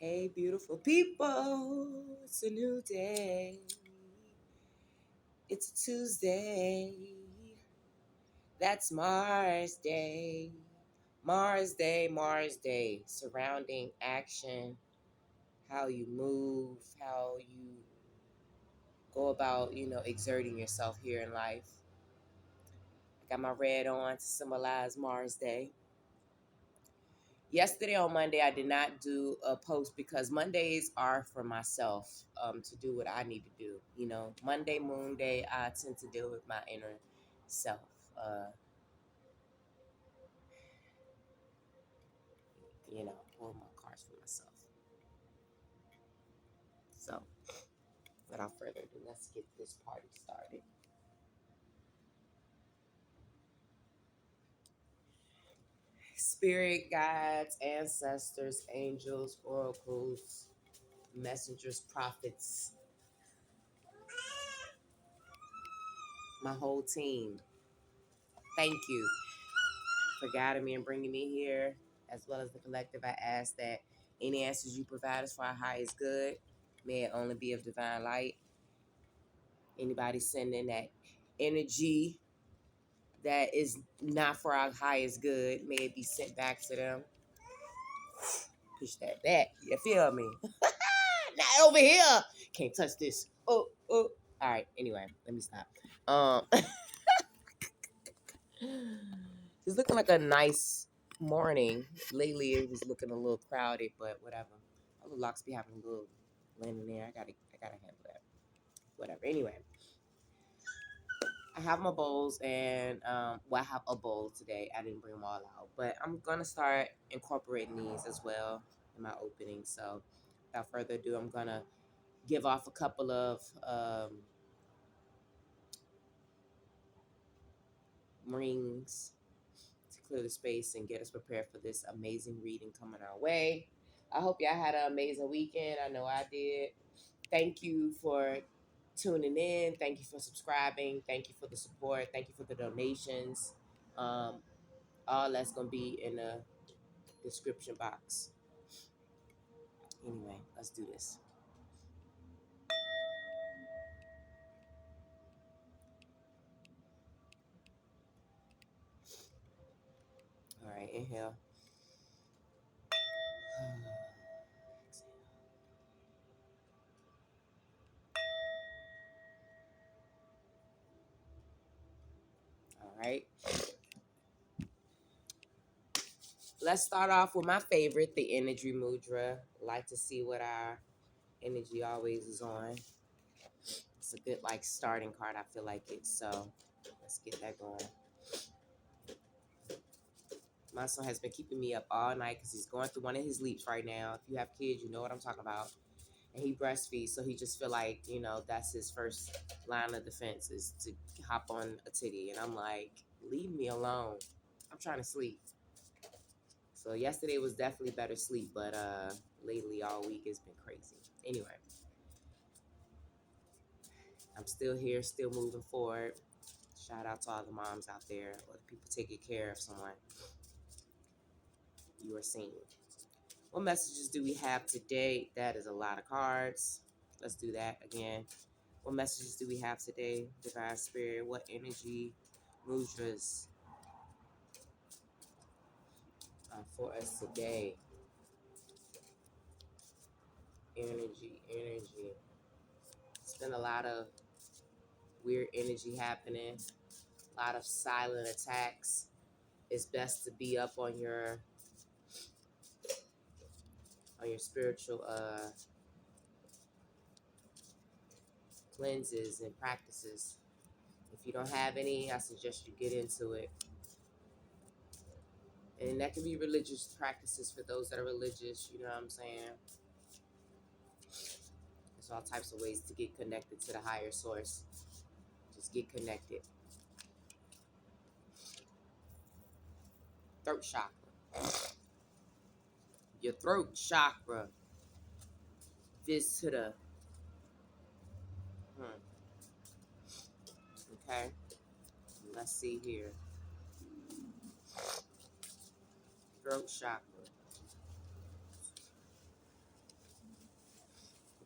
Hey, beautiful people, it's a new day. It's a Tuesday. That's Mars Day. Mars Day, Mars Day. Surrounding action, how you move, how you go about, exerting yourself here in life. I got my red on to symbolize Mars Day. Yesterday on Monday, I did not do a post because Mondays are for myself to do what I need to do. Monday, Moon Day, I tend to deal with my inner self. Pull my cards for myself. So, without further ado, let's get this party started. Spirit guides, ancestors, angels, oracles, messengers, prophets, my whole team. Thank you for guiding me and bringing me here, as well as the collective. I ask that any answers you provide us for our highest good, may it only be of divine light. Anybody sending that energy that is not for our highest good, may it be sent back to them. Push that back. You feel me? Not over here. Can't touch this. Oh. All right. Anyway, let me stop. It's looking like a nice morning. Lately, it was looking a little crowded, but whatever. All the locks be having a little land in there. I gotta handle that. Whatever. Anyway, I have my bowls and I have a bowl today. I didn't bring them all out, but I'm gonna start incorporating these as well in my opening. So, without further ado, I'm gonna give off a couple of rings to clear the space and get us prepared for this amazing reading coming our way. I hope y'all had an amazing weekend. I know I did. Thank you for tuning in. Thank you for subscribing. Thank you for the support. Thank you for the donations. All that's going to be in the description box. Anyway, let's do this. All right, inhale. All right. Let's start off with my favorite, the Energy Mudra. Like to see what our energy always is on. It's a good starting card. I feel like it. So let's get that going. My son has been keeping me up all night because he's going through one of his leaps right now. If you have kids, you know what I'm talking about. And he breastfeeds, so he just feel like, that's his first line of defense is to hop on a titty. And I'm like, leave me alone. I'm trying to sleep. So yesterday was definitely better sleep, but lately all week it's been crazy. Anyway, I'm still here, still moving forward. Shout out to all the moms out there or the people taking care of someone you are seeing. What messages do we have today? That is a lot of cards. Let's do that again. What messages do we have today, Divine Spirit? What energy mudras for us today? Energy. It's been a lot of weird energy happening. A lot of silent attacks. It's best to be up on your spiritual cleanses and practices. If you don't have any, I suggest you get into it. And that can be religious practices for those that are religious, you know what I'm saying? There's all types of ways to get connected to the higher source. Just get connected. Throat chakra. Your throat chakra. Visita. Okay. Let's see here. Throat chakra.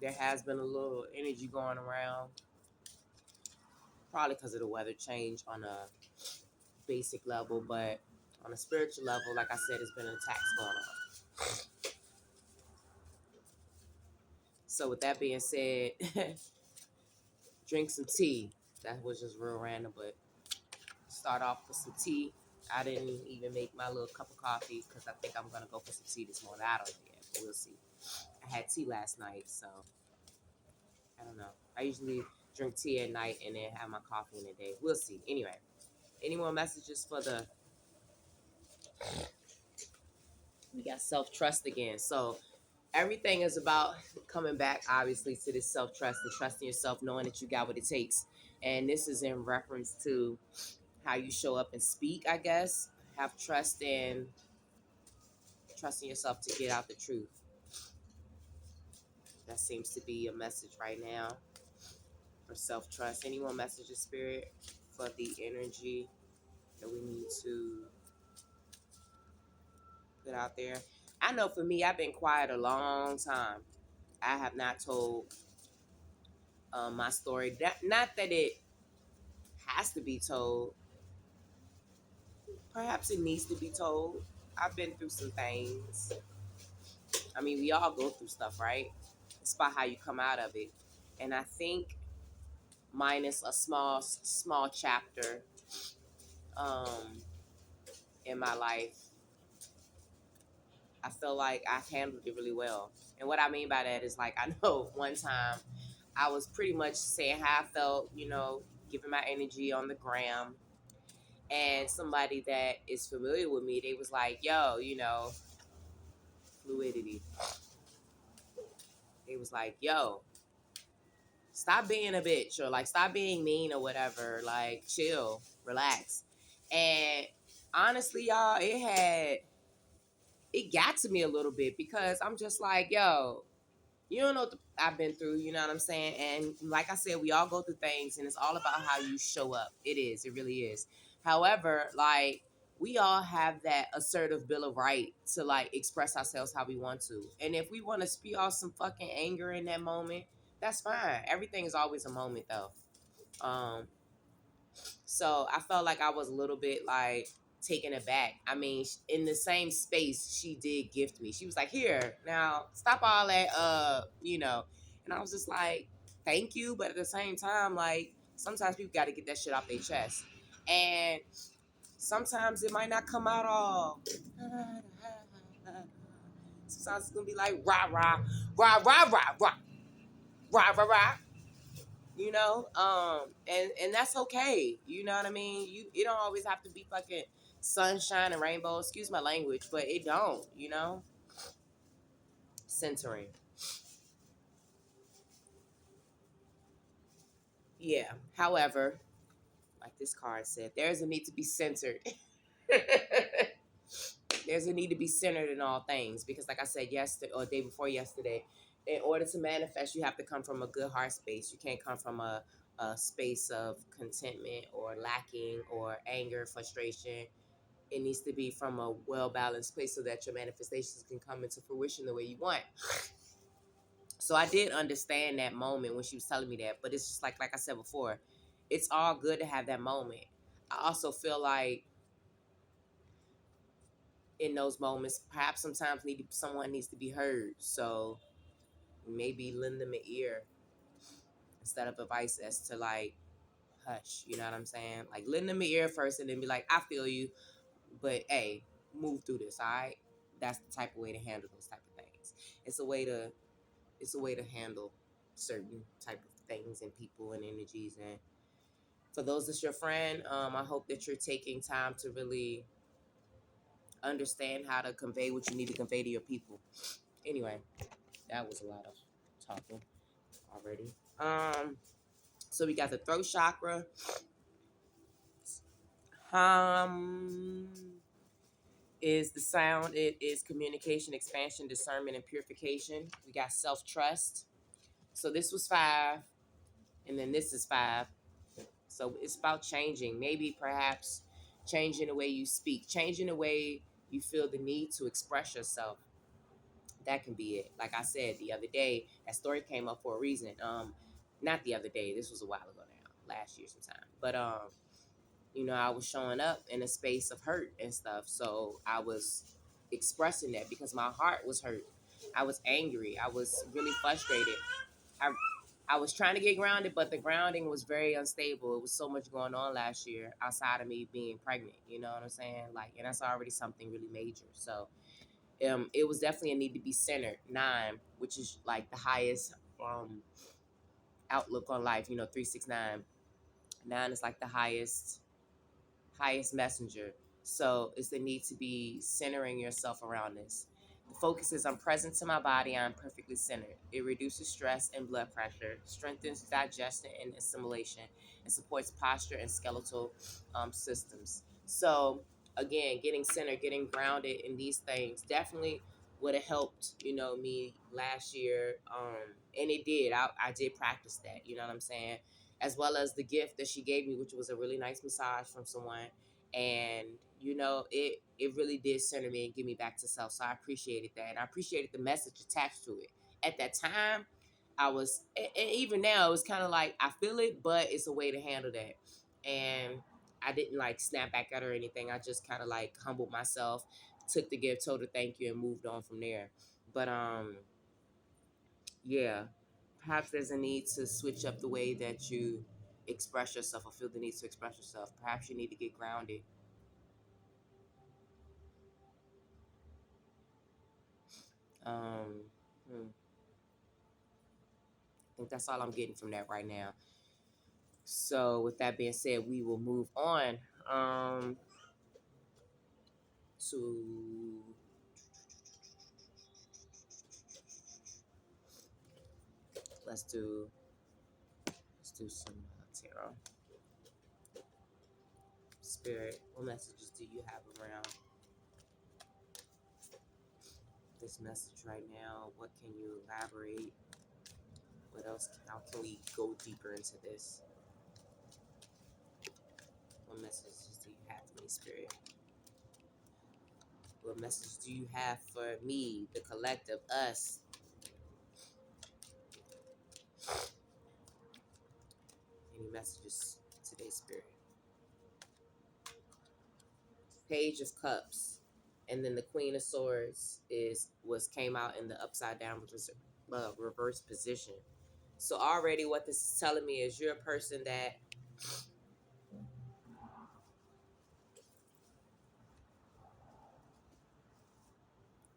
there has been a little energy going around, probably because of the weather change on a basic level, but on a spiritual level, like I said, it's been attacks going on. So with that being said, drink some tea. That was just real random, but start off with some tea. I didn't even make my little cup of coffee because I think I'm gonna go for some tea this morning. I don't know yet, but we'll see. I had tea last night, so I don't know. I usually drink tea at night and then have my coffee in the day. We'll see. Anyway, any more messages for the? We got self trust again. So everything is about coming back, obviously, to this self trust and trusting yourself, knowing that you got what it takes. And this is in reference to how you show up and speak, I guess. Have trust in trusting yourself to get out the truth. That seems to be a message right now for self trust. Any more messages, Spirit, for the energy that we need to put out there? I know for me, I've been quiet a long time. I have not told my story. Not that it has to be told. Perhaps it needs to be told. I've been through some things. I mean, we all go through stuff, right? It's about how you come out of it. And I think minus a small chapter um, in my life, I feel like I handled it really well. And what I mean by that is like I know one time I was pretty much saying how I felt, giving my energy on the gram. And somebody that is familiar with me, they was like, yo, fluidity. They was like, yo, stop being a bitch or like stop being mean or whatever. Like chill, relax. And honestly, y'all, it got to me a little bit because I'm just like, yo, you don't know what I've been through, you know what I'm saying? And like I said, we all go through things and it's all about how you show up. It really is. However, like we all have that assertive bill of right to like express ourselves how we want to. And if we want to spew off some fucking anger in that moment, that's fine. Everything is always a moment though. Um, so I felt like I was a little bit like taken aback. I mean, in the same space, she did gift me. She was like, "Here, now stop all that, And I was just like, "Thank you," but at the same time, like sometimes people got to get that shit off their chest, and sometimes it might not come out all. Sometimes it's gonna be like rah rah rah rah rah rah rah rah rah. And that's okay. You know what I mean? It don't always have to be fucking sunshine and rainbow. Excuse my language, but it don't. Centering. Yeah. However, like this card said, there's a need to be centered. There's a need to be centered in all things because, like I said yesterday or day before yesterday, in order to manifest, you have to come from a good heart space. You can't come from a space of contentment or lacking or anger, frustration. It needs to be from a well balanced place so that your manifestations can come into fruition the way you want. So I did understand that moment when she was telling me that, but it's just like I said before, it's all good to have that moment. I also feel like in those moments, perhaps sometimes someone needs to be heard. So maybe lend them an ear instead of advice as to like hush. You know what I'm saying? Like lend them an ear first, and then be like, I feel you, but hey, move through this. All right, that's the type of way to handle those type of things. It's a way to handle certain type of things and people and energies. And for those that's your friend, I hope that you're taking time to really understand how to convey what you need to convey to your people. Anyway, that was a lot of talking already. So we got the throat chakra. Hum is the sound. It is communication, expansion, discernment, and purification. We got self-trust. So this was 5, and then this is 5. So it's about changing. Maybe perhaps changing the way you speak, changing the way you feel the need to express yourself. That can be it. Like I said the other day, that story came up for a reason. Not the other day. This was a while ago now, last year sometime. But I was showing up in a space of hurt and stuff. So I was expressing that because my heart was hurt. I was angry. I was really frustrated. I I was trying to get grounded, but the grounding was very unstable. It was so much going on last year outside of me being pregnant. You know what I'm saying? Like, and that's already something really major. So, it was definitely a need to be centered. 9, which is like the highest outlook on life. 369. 9 is like the highest messenger. So it's the need to be centering yourself around this. The focus is I'm present to my body, I'm perfectly centered. It reduces stress and blood pressure, strengthens digestion and assimilation, and supports posture and skeletal systems. So again, getting centered, getting grounded in these things definitely would have helped, me last year. And it did. I did practice that, you know what I'm saying? As well as the gift that she gave me, which was a really nice massage from someone. And it really did center me and get me back to self. So I appreciated that, and I appreciated the message attached to it. At that time, I was, and even now, it was kind of like I feel it, but it's a way to handle that. And I didn't like snap back at her or anything. I just kind of like humbled myself, took the gift, told her thank you, and moved on from there. But yeah, perhaps there's a need to switch up the way that you express yourself or feel the need to express yourself. Perhaps you need to get grounded. Um, I think that's all I'm getting from that right now. So, with that being said, we will move on to let's do let's do some tarot. Spirit, what messages do you have around this message right now? What can you elaborate? What else? How can we go deeper into this? What messages do you have for me, Spirit? What message do you have for me, the collective, us? Any messages today, Spirit? Page of Cups, and then the Queen of Swords came out in the upside down reverse position. So already, what this is telling me is you're a person that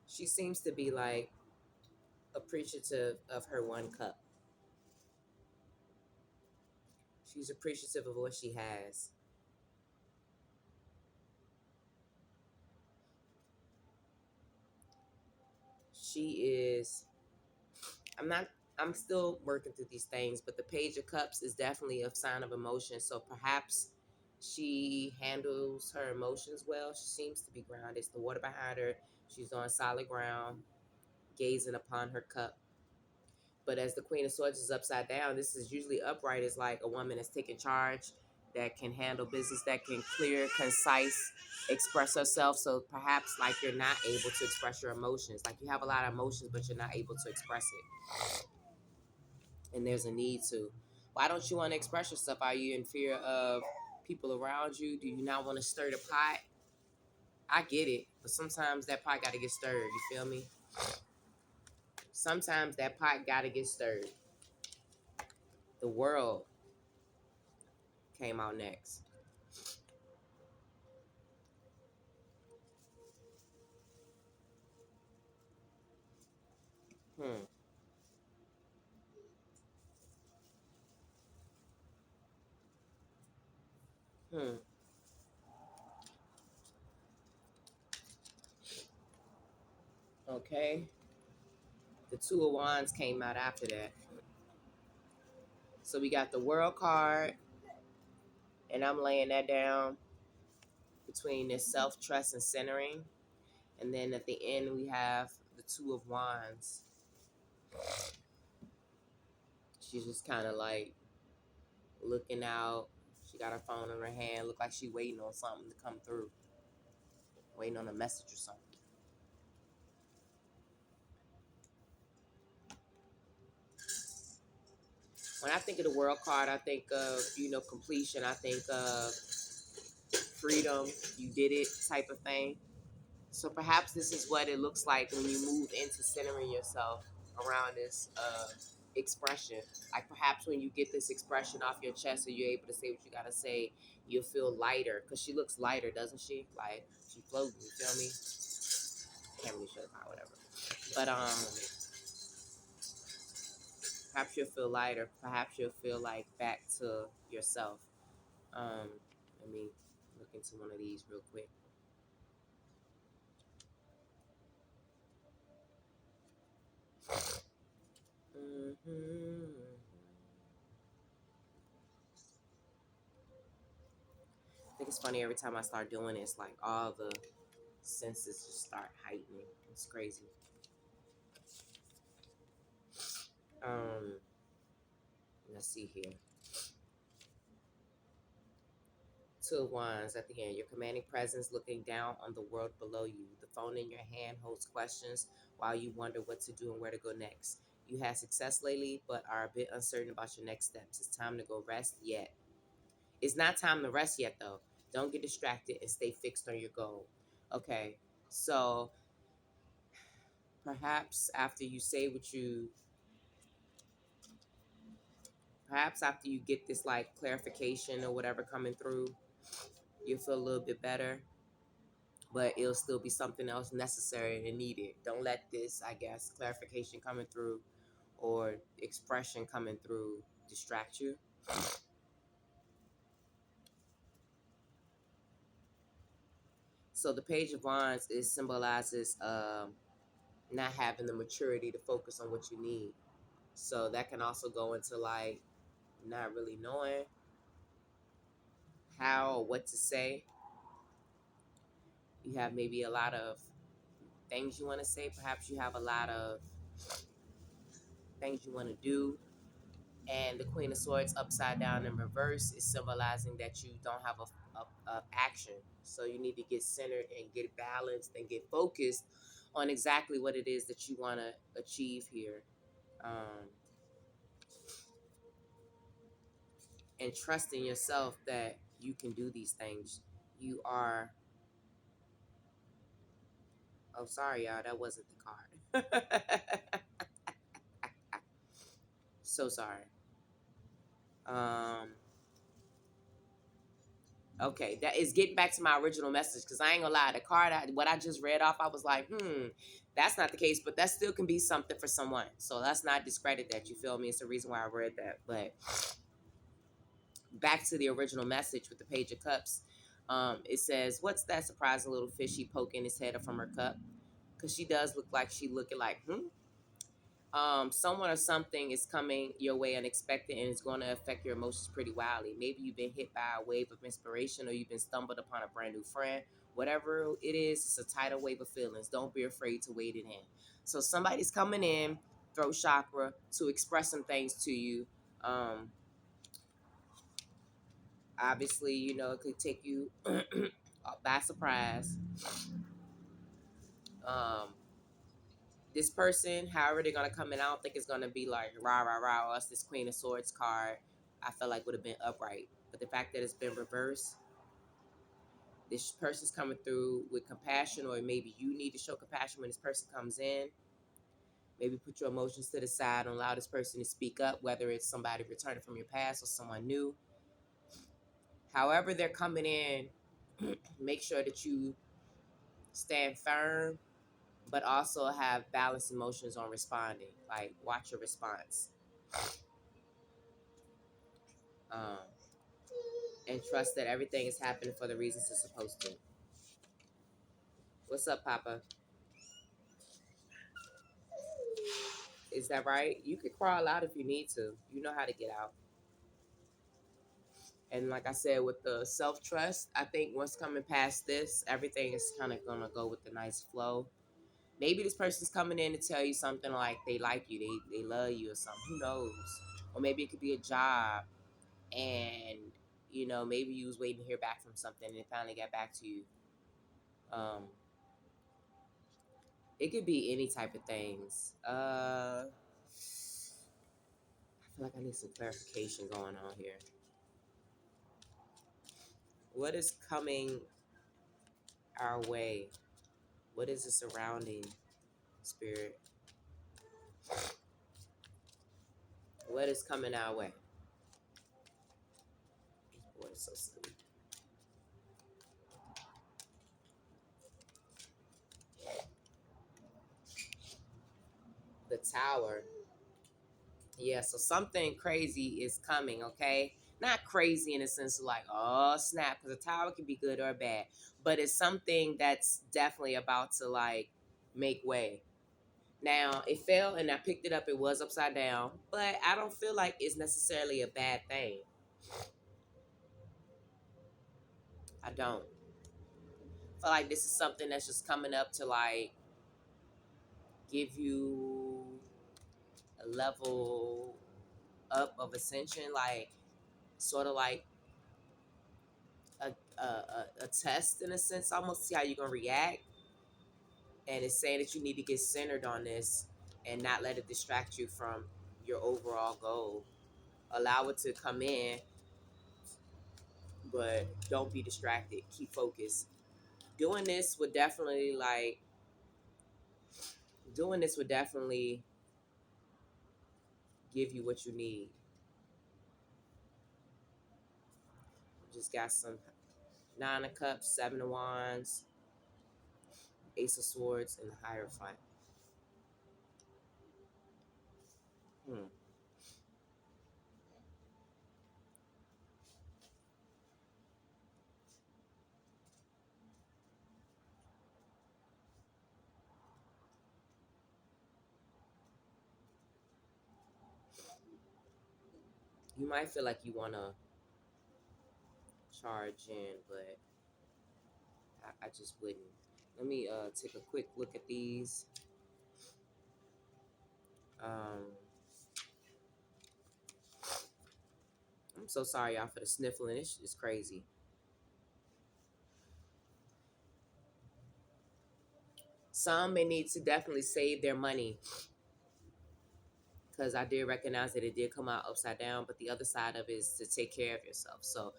she seems to be like appreciative of her one cup. She's appreciative of what she has. She is. I'm not. I'm still working through these things, but the Page of Cups is definitely a sign of emotion. So perhaps she handles her emotions well. She seems to be grounded. It's the water behind her. She's on solid ground, gazing upon her cup. But as the Queen of Swords is upside down, this is usually upright. Is like a woman that's taking charge, that can handle business, that can clear, concise, express herself. So perhaps like you're not able to express your emotions. Like you have a lot of emotions, but you're not able to express it. And there's a need to. Why don't you want to express yourself? Are you in fear of people around you? Do you not want to stir the pot? I get it, but sometimes that pot got to get stirred. You feel me? Sometimes that pot got to get stirred. The world came out next. Hmm. Hmm. Okay. The Two of Wands came out after that. So we got the World card, and I'm laying that down between this self trust and centering. And then at the end, we have the Two of Wands. She's just kind of like looking out. She got her phone in her hand. Look like she waiting on something to come through. Waiting on a message or something. When I think of the world card, I think of, completion. I think of freedom. You did it type of thing. So perhaps this is what it looks like when you move into centering yourself around this expression. Like perhaps when you get this expression off your chest, or you're able to say what you gotta say, you'll feel lighter. Cause she looks lighter, doesn't she? Like she floating. You feel me? Can't really show the power, whatever. But perhaps you'll feel lighter. Perhaps you'll feel like back to yourself. Um, Let me look into one of these real quick. Mm-hmm. I think it's funny every time I start doing it, it's like all the senses just start heightening. It's crazy. Um, let's see here. Two of Wands at the end. Your commanding presence looking down on the world below you. The phone in your hand holds questions while you wonder what to do and where to go next. You had success lately, but are a bit uncertain about your next steps. It's time to go rest yet. It's not time to rest yet, though. Don't get distracted and stay fixed on your goal. Okay, so perhaps after you say what you, perhaps after you get this like clarification or whatever coming through, you'll feel a little bit better, but it'll still be something else necessary and needed. Don't let this, I guess, clarification coming through or expression coming through distract you. So the Page of Wands is symbolizes not having the maturity to focus on what you need. So that can also go into like not really knowing how or what to say. You have maybe a lot of things you want to say. Perhaps you have a lot of things you want to do. And the Queen of Swords upside down in reverse is symbolizing that you don't have a action. So you need to get centered and get balanced and get focused on exactly what it is that you want to achieve here. Um, and trust in yourself that you can do these things. You are, oh, sorry, y'all, that wasn't the card. So sorry. Um, okay, that is getting back to my original message because I ain't gonna lie, the card, what I just read off, I was like, that's not the case, but that still can be something for someone. So let's not discredit that. You feel me? It's the reason why I read that. But back to the original message with the Page of Cups, it says, "What's that surprising little fishy poking his head up from her cup?" Because she does look like she looking like, someone or something is coming your way unexpected and it's going to affect your emotions pretty wildly. Maybe you've been hit by a wave of inspiration or you've been stumbled upon a brand new friend. Whatever it is, it's a tidal wave of feelings. Don't be afraid to wade it in. So somebody's coming in, throat chakra, to express some things to you. Um, Obviously, it could take you by surprise. Um, this person, however they're gonna come in, I don't think it's gonna be like rah rah rah. Us, this Queen of Swords card, I felt like would have been upright, but the fact that it's been reversed, this person's coming through with compassion, or maybe you need to show compassion when this person comes in. Maybe put your emotions to the side and allow this person to speak up, whether it's somebody returning from your past or someone new. However they're coming in, make sure that you stand firm, but also have balanced emotions on responding. Like watch your response. Um, and trust that everything is happening for the reasons it's supposed to. What's up, Papa? Is that right? You could crawl out if you need to. You know how to get out. And like I said, with the self trust, I think once coming past this, everything is kind of gonna go with the nice flow. Maybe this person's coming in to tell you something like they like you, they love you or something. Who knows? Or maybe it could be a job, and maybe you was waiting to hear back from something and it finally got back to you. Um, it could be any type of things. I feel like I need some clarification going on here. What is coming our way? What is the surrounding spirit? What is coming our way? This boy is so silly. The tower. Yeah, so something crazy is coming, okay? Not crazy in the sense of like, oh snap, because a tower can be good or bad, but it's something that's definitely about to like make way. Now, it fell and I picked it up, it was upside down, but I don't feel like it's necessarily a bad thing. I don't. I feel like this is something that's just coming up to like give you a level up of ascension, like sort of like a test in a sense, almost see how you're gonna react. And it's saying that you need to get centered on this and not let it distract you from your overall goal. Allow it to come in, but don't be distracted. Keep focused. Doing this would definitely like doing this would definitely give you what you need. Just got some Nine of Cups, Seven of Wands, Ace of Swords, and the Hierophant. Hmm. You might feel like you wanna charge in, but I just wouldn't. Let me take a quick look at these. Um, I'm so sorry, y'all, for the sniffling. It's just crazy. Some may need to definitely save their money because I did recognize that it did come out upside down, but the other side of it is to take care of yourself. So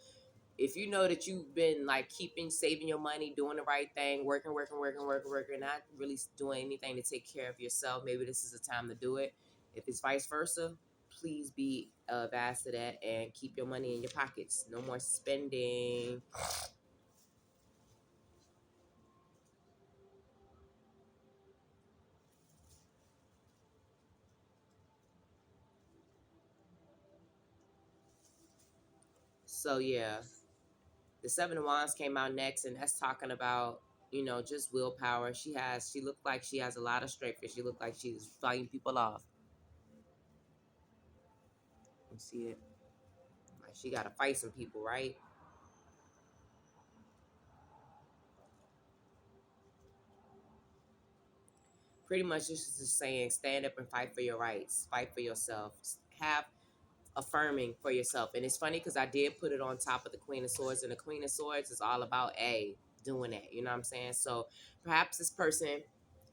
if you know that you've been like saving your money, doing the right thing, working, not really doing anything to take care of yourself, maybe this is the time to do it. If it's vice versa, please be advised to that and keep your money in your pockets. No more spending. So yeah, the Seven of Wands came out next, and that's talking about just willpower. She looked like she has a lot of strength, and she looked like she's fighting people off. You see it, like she got to fight some people, right? Pretty much, this is just saying, stand up and fight for your rights, fight for yourself, have affirming for yourself. And it's funny because I did put it on top of the Queen of Swords, and the Queen of Swords is all about doing that. You know what I'm saying? So perhaps this person,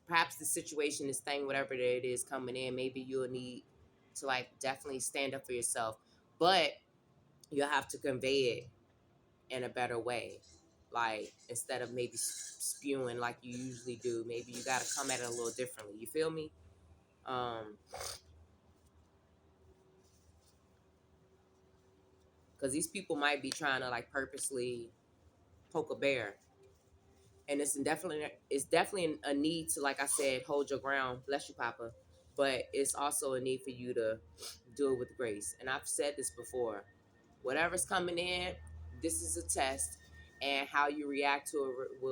perhaps the situation, this thing, whatever it is coming in, maybe you'll need to like definitely stand up for yourself, but you'll have to convey it in a better way. Like instead of maybe spewing like you usually do, maybe you got to come at it a little differently. You feel me? Um, because these people might be trying to like purposely poke a bear, and it's definitely a need to, like I said, hold your ground. Bless you, Papa. But it's also a need for you to do it with grace. And I've said this before. Whatever's coming in, this is a test, and how you react to it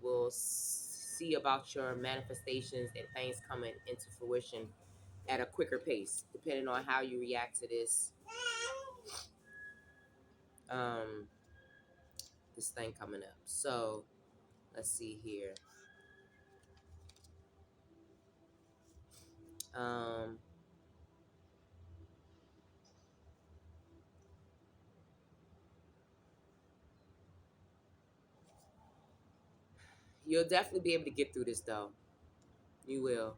will see about your manifestations and things coming into fruition at a quicker pace, depending on how you react to um this thing coming up. So let's see here. Um, you'll definitely be able to get through this though. You will.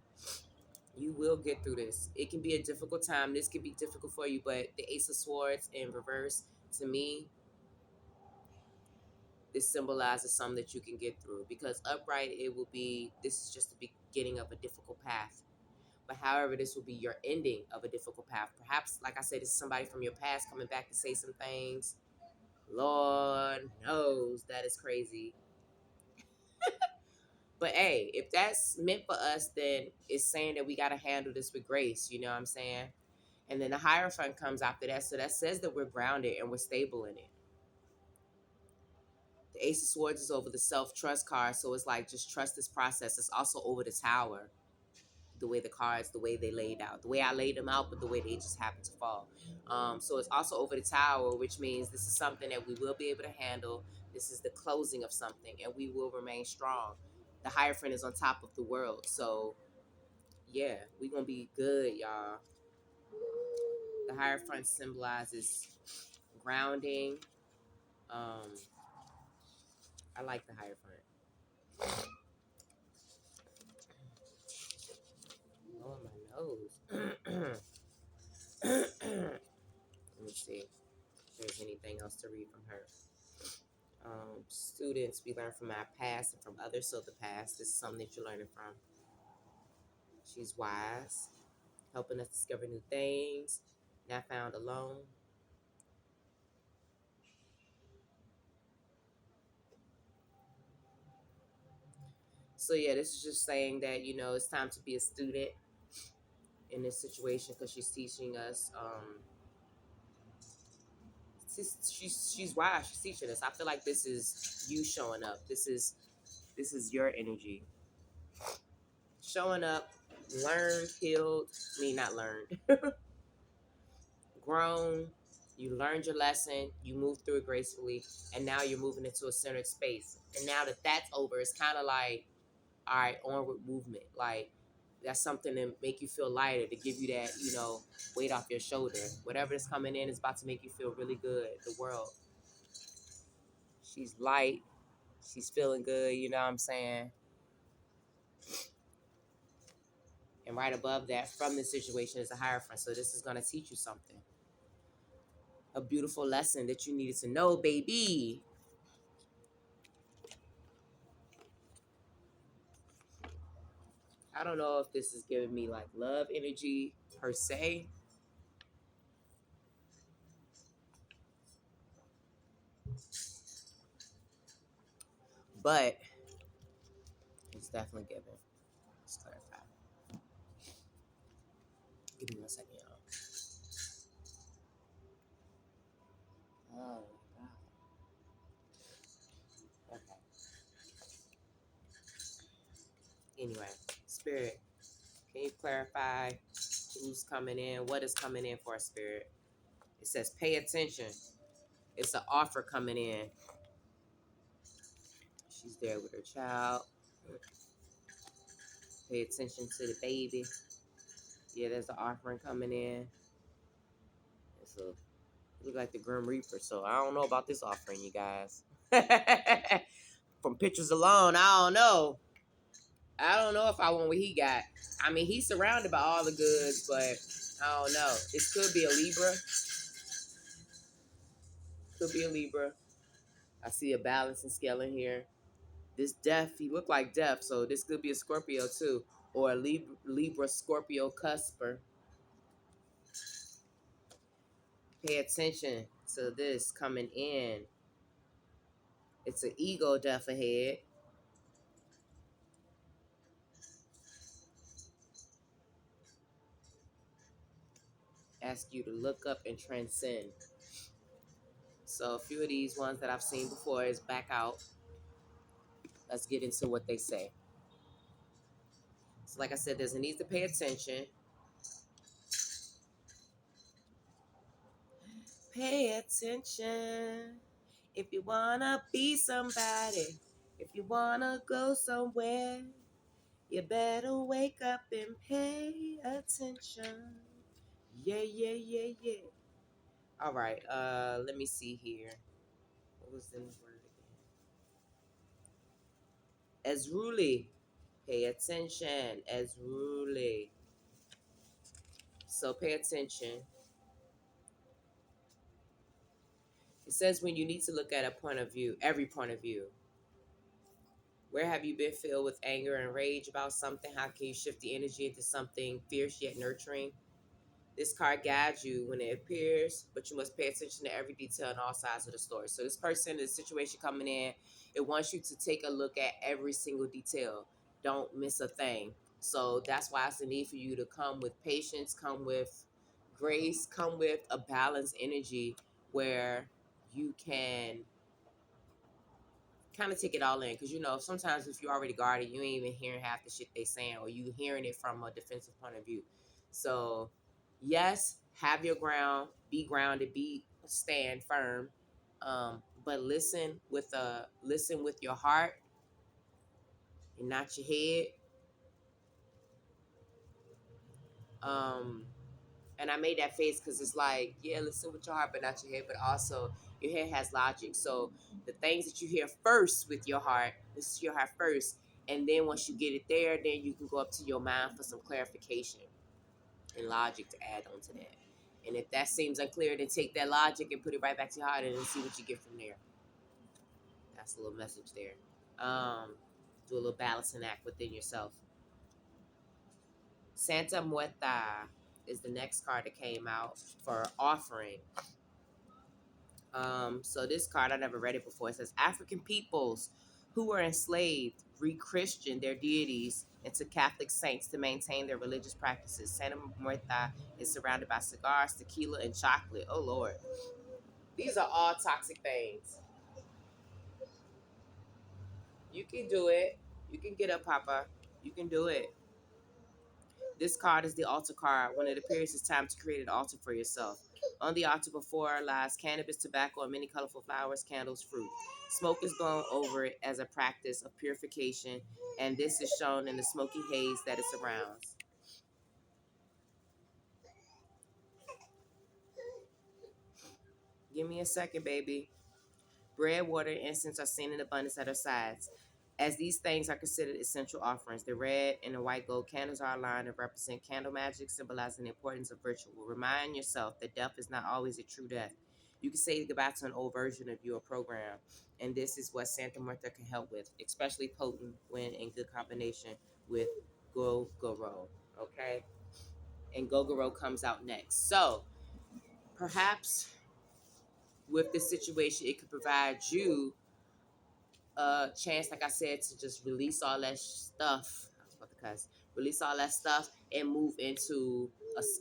You will get through this. It can be a difficult time. This can be difficult for you, but the Ace of Swords in reverse, to me, this symbolizes something that you can get through. Because upright, it will be, this is just the beginning of a difficult path. But however, this will be your ending of a difficult path. Perhaps, like I said, this is somebody from your past coming back to say some things. Lord knows that is crazy. But hey, if that's meant for us, then it's saying that we got to handle this with grace. You know what I'm saying? And then the Hierophant comes after that. So that says that we're grounded and we're stable in it. The Ace of Swords is over the self-trust card. So it's like, just trust this process. It's also over the Tower. The way the cards, the way they laid out, the way I laid them out, but the way they just happened to fall. So it's also over the Tower, which means this is something that we will be able to handle. This is the closing of something, and we will remain strong. The Hierophant is on top of the world, so yeah, we gonna be good, y'all. The Hierophant symbolizes grounding. Um, I like the Hierophant. Oh, my nose. Let me see if there's anything else to read from her. Students, we learn from our past and from others. So the past, this is something that you're learning from. She's wise, helping us discover new things, not found alone. So yeah, this is just saying that, it's time to be a student in this situation, because she's teaching us. She's wise. She's teaching us. I feel like this is you showing up. This is your energy showing up. Learned, healed. I mean, not learned. Grown. You learned your lesson. You moved through it gracefully, and now you're moving into a centered space. And now that that's over, it's kind of like, all right, onward movement. Like, that's something to make you feel lighter, to give you that, weight off your shoulder. Whatever is coming in is about to make you feel really good. The world. She's light. She's feeling good. You know what I'm saying? And right above that, from this situation, is a Hierophant. So this is going to teach you something. A beautiful lesson that you needed to know, baby. I don't know if this is giving me like love energy per se, but it's definitely giving. Let's clarify. Give me 1 second, y'all. Oh, God. Okay. Anyway, Spirit, can you clarify who's coming in? What is coming in for a Spirit? It says pay attention. It's an offer coming in. She's there with her child. Pay attention to the baby. Yeah, there's an offering coming in. It's a look like the Grim Reaper. So I don't know about this offering, you guys. From pictures alone, I don't know. I don't know if I want what he got. I mean, he's surrounded by all the goods, but I don't know. This could be a Libra. Could be a Libra. I see a balancing scale in here. This Death, he looked like Death, so this could be a Scorpio too, or a Libra Scorpio cusper. Pay attention to this coming in. It's an ego Death ahead. Ask you to look up and transcend. So a few of these ones that I've seen before is back out. Let's get into what they say. So like I said, there's a need to pay attention. Pay attention if you wanna be somebody. If you wanna go somewhere, you better wake up and pay attention. Yeah, yeah, yeah, yeah. All right, let me see here. What was the word again? Ezruli. Pay attention, Ezruli. So pay attention. It says when you need to look at a point of view, every point of view. Where have you been filled with anger and rage about something? How can you shift the energy into something fierce yet nurturing? This card guides you when it appears, but you must pay attention to every detail and all sides of the story. So this person, the situation coming in, it wants you to take a look at every single detail. Don't miss a thing. So that's why it's a need for you to come with patience, come with grace, come with a balanced energy where you can kind of take it all in, because sometimes if you're already guarded, you ain't even hearing half the shit they saying, or you hearing it from a defensive point of view. So yes, have your ground, be grounded, be stand firm, but listen with your heart and not your head. um and I made that face because it's like, yeah, listen with your heart, but not your head. But also, your head has logic. So the things that you hear first with your heart, listen to your heart first, and then once you get it there, then you can go up to your mind for some clarification and logic to add on to that. And if that seems unclear, then take that logic and put it right back to your heart, and then see what you get from there. That's a little message there. Do a little balancing act within yourself. Santa Muerta is the next card that came out for offering. So this card, I never read it before. It says African peoples who were enslaved re-Christian their deities into Catholic saints to maintain their religious practices. Santa Muerta is surrounded by cigars, tequila, and chocolate. Oh Lord, these are all toxic things. You can do it. You can get up, Papa. You can do it. This card is the altar card. When it appears, it's time to create an altar for yourself. On the altar before lies cannabis, tobacco, and many colorful flowers, candles, fruit. Smoke is blown over it as a practice of purification, and this is shown in the smoky haze that it surrounds. Give me a second, baby. Bread, water, and incense are seen in abundance at her sides. As these things are considered essential offerings, the red and the white gold candles are aligned and represent candle magic, symbolizing the importance of ritual. Remind yourself that death is not always a true death. You can say goodbye to an old version of your program, and this is what Santa Martha can help with, especially potent when in good combination with Gogoro. Okay, and Gogoro comes out next. So perhaps with this situation, it could provide you a chance, like I said, to just release all that stuff. I was about to cuss. Release all that stuff and move into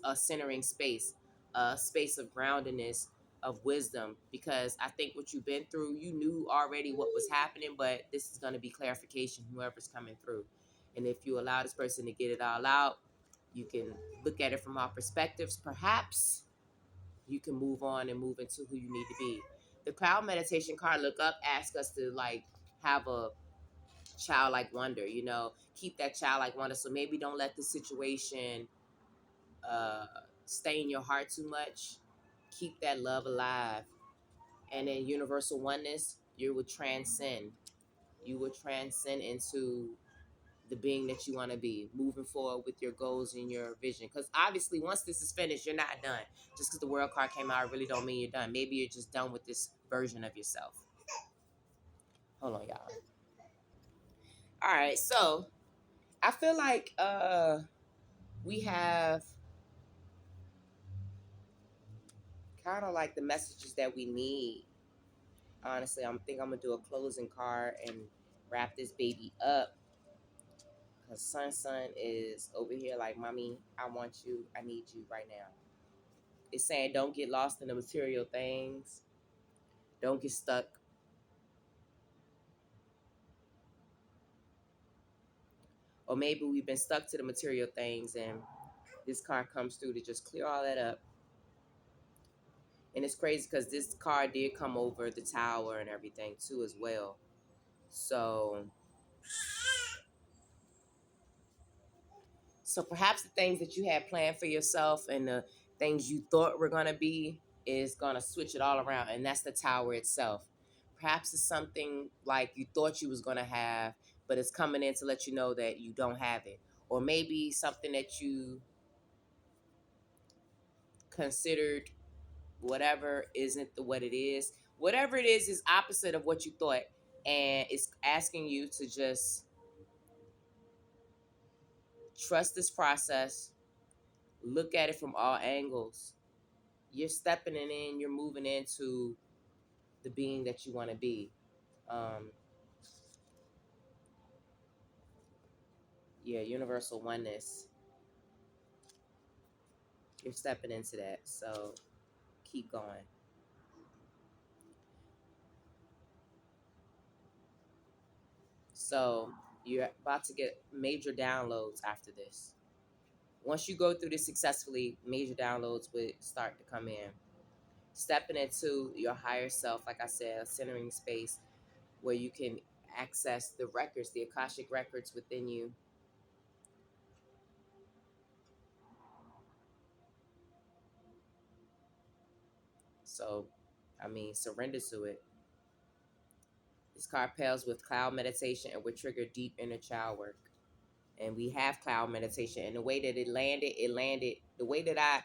a centering space, a space of groundedness, of wisdom. Because I think what you've been through, you knew already what was happening, but this is going to be clarification, whoever's coming through. And if you allow this person to get it all out, you can look at it from all perspectives. Perhaps you can move on and move into who you need to be. The cloud meditation card, look up, ask us to like have a childlike wonder, keep that childlike wonder. So maybe don't let the situation uh, stay in your heart too much. Keep that love alive. And in universal oneness, you would transcend. You would transcend into the being that you want to be, moving forward with your goals and your vision. Because obviously, once this is finished, you're not done. Just because the world card came out, really don't mean you're done. Maybe you're just done with this version of yourself. Hold on, y'all. All right, so I feel like we have kind of like the messages that we need. Honestly, I'm gonna do a closing card and wrap this baby up. Cause son is over here like, mommy, I want you, I need you right now. It's saying don't get lost in the material things. Don't get stuck. Or maybe we've been stuck to the material things, and this card comes through to just clear all that up. And it's crazy because this card did come over the tower and everything too as well. So perhaps the things that you had planned for yourself and the things you thought were going to be is going to switch it all around. And that's the tower itself. Perhaps it's something like you thought you was going to have, but it's coming in to let you know that you don't have it. Or maybe something that you considered whatever isn't the what it is. Whatever it is opposite of what you thought, and it's asking you to just trust this process, look at it from all angles. You're stepping it in, you're moving into the being that you want to be. Um, yeah, universal oneness. You're stepping into that. So keep going. So you're about to get major downloads after this. Once you go through this successfully, major downloads would start to come in. Stepping into your higher self, like I said, a centering space where you can access the records, the Akashic records within you. So, I mean, surrender to it. This card pairs with cloud meditation and would trigger deep inner child work. And we have cloud meditation. And the way that it landed. The way that I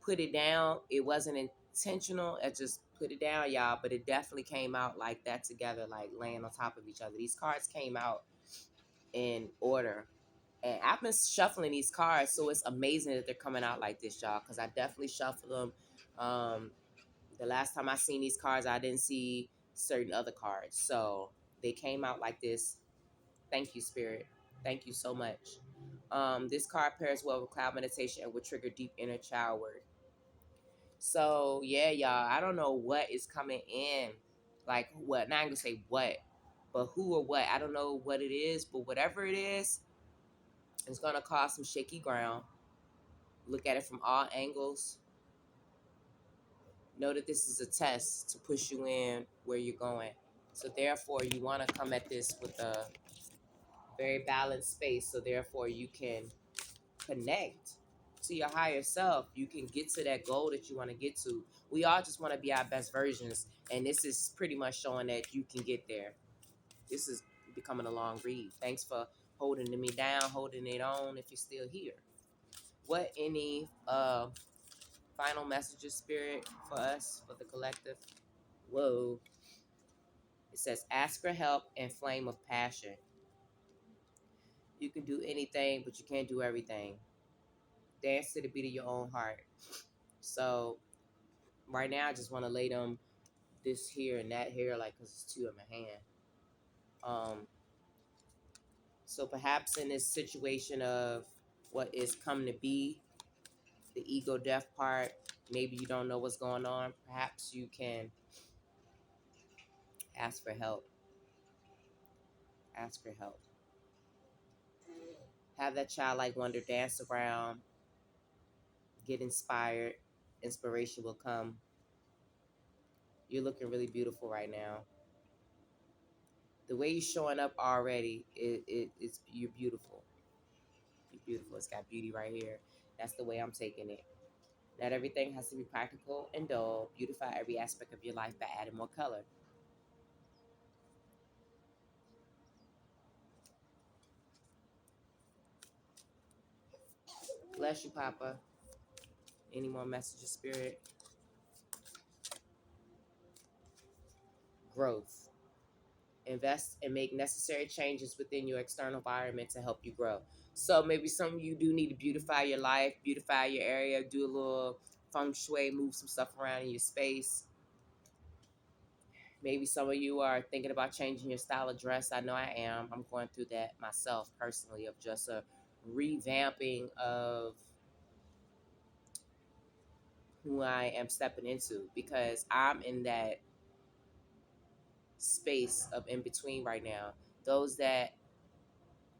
put it down, it wasn't intentional. I just put it down, y'all. But it definitely came out like that together, like laying on top of each other. These cards came out in order. And I've been shuffling these cards, so it's amazing that they're coming out like this, y'all. Because I definitely shuffle them. The last time I seen these cards, I didn't see certain other cards. So they came out like this. Thank you, Spirit. Thank you so much. This card pairs well with cloud meditation and will trigger deep inner child work. So yeah, y'all. I don't know what is coming in. Like what? Not gonna say what, but who or what. I don't know what it is, but whatever it is, it's gonna cause some shaky ground. Look at it from all angles. Know that this is a test to push you in where you're going. So therefore, you want to come at this with a very balanced space. So therefore, you can connect to your higher self. You can get to that goal that you want to get to. We all just want to be our best versions, and this is pretty much showing that you can get there. This is becoming a long read. Thanks for holding me down, holding it on. If you're still here, what any final messages, Spirit, for us, for the collective? Whoa. It says, ask for help and flame of passion. You can do anything, but you can't do everything. Dance to the beat of your own heart. So right now, I just want to lay them this here and that here, like, because it's two in my hand. So perhaps in this situation of what is come to be, the ego death part, maybe you don't know what's going on. Perhaps you can ask for help. Ask for help. Have that childlike wonder dance around, get inspired. Inspiration will come. You're looking really beautiful right now. The way you're showing up already, it's you're beautiful. You're beautiful. It's got beauty right here. That's the way I'm taking it. Not everything has to be practical and dull. Beautify every aspect of your life by adding more color. Bless you, Papa. Any more messages, Spirit? Growth. Invest and make necessary changes within your external environment to help you grow. So maybe some of you do need to beautify your life, beautify your area, do a little feng shui, move some stuff around in your space. Maybe some of you are thinking about changing your style of dress. I know I am. I'm going through that myself personally, of just a revamping of who I am stepping into, because I'm in that space of in between right now. Those that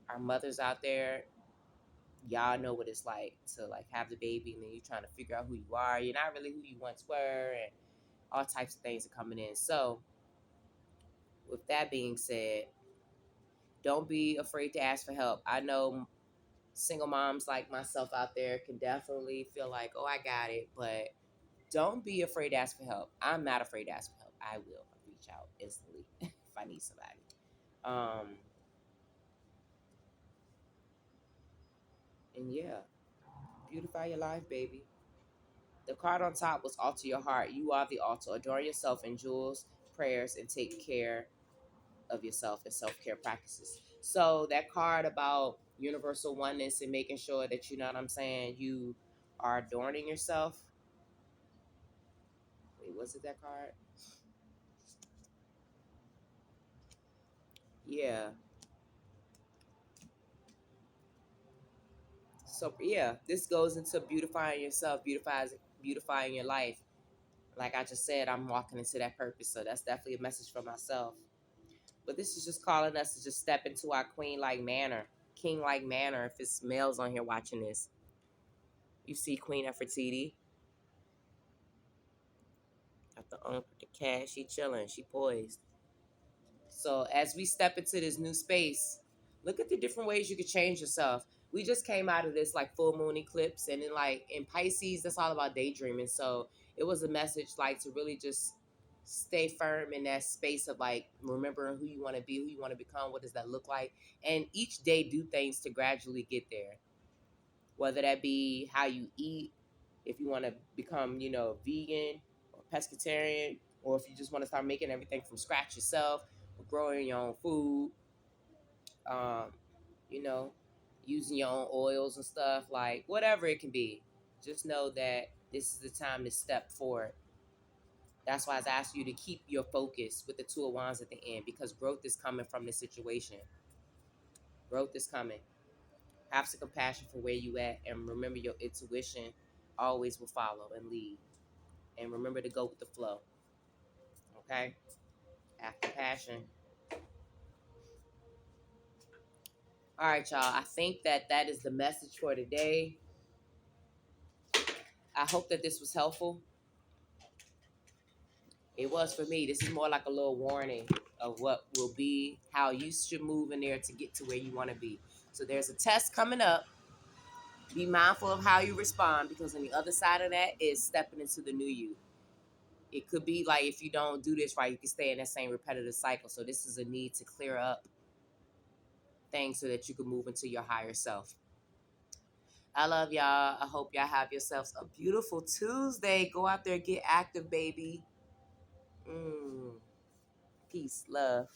are mothers out there, y'all know what it's like to like have the baby and then you're trying to figure out who you are. You're not really who you once were, and all types of things are coming in. So with that being said, don't be afraid to ask for help. I know single moms like myself out there can definitely feel like, oh, I got it, but don't be afraid to ask for help. I'm not afraid to ask for help. I will reach out instantly if I need somebody. Um, and yeah, beautify your life, baby. The card on top was alter your heart. You are the altar. Adorn yourself in jewels, prayers, and take care of yourself and self-care practices. So that card about universal oneness and making sure that, you know what I'm saying, you are adorning yourself. Wait, was it that card? Yeah. So yeah, this goes into beautifying yourself, beautifying your life. Like I just said, I'm walking into that purpose. So that's definitely a message for myself. But this is just calling us to just step into our queen like manner, king like manner. If it's males on here watching this, you see Queen Nefertiti got the the cat. She chilling. She poised. So as we step into this new space, look at the different ways you could change yourself. We just came out of this like full moon eclipse, and then like in Pisces, that's all about daydreaming. So it was a message like to really just stay firm in that space of like remembering who you want to be, who you want to become, what does that look like, and each day do things to gradually get there. Whether that be how you eat, if you want to become, vegan or pescatarian, or if you just want to start making everything from scratch yourself, or growing your own food, um, you know, using your own oils and stuff, like whatever it can be. Just know that this is the time to step forward. That's why I was asking you to keep your focus with the Two of Wands at the end, because growth is coming from this situation. Growth is coming. Have some compassion for where you at, and remember your intuition always will follow and lead. And remember to go with the flow. Okay? Have compassion. All right, y'all. I think that is the message for today. I hope that this was helpful. It was for me. This is more like a little warning of what will be, how you should move in there to get to where you want to be. So there's a test coming up. Be mindful of how you respond, because on the other side of that is stepping into the new you. It could be like if you don't do this right, you can stay in that same repetitive cycle. So this is a need to clear up things so that you can move into your higher self. I love y'all. I hope y'all have yourselves a beautiful Tuesday. Go out there, get active, baby. Peace, love.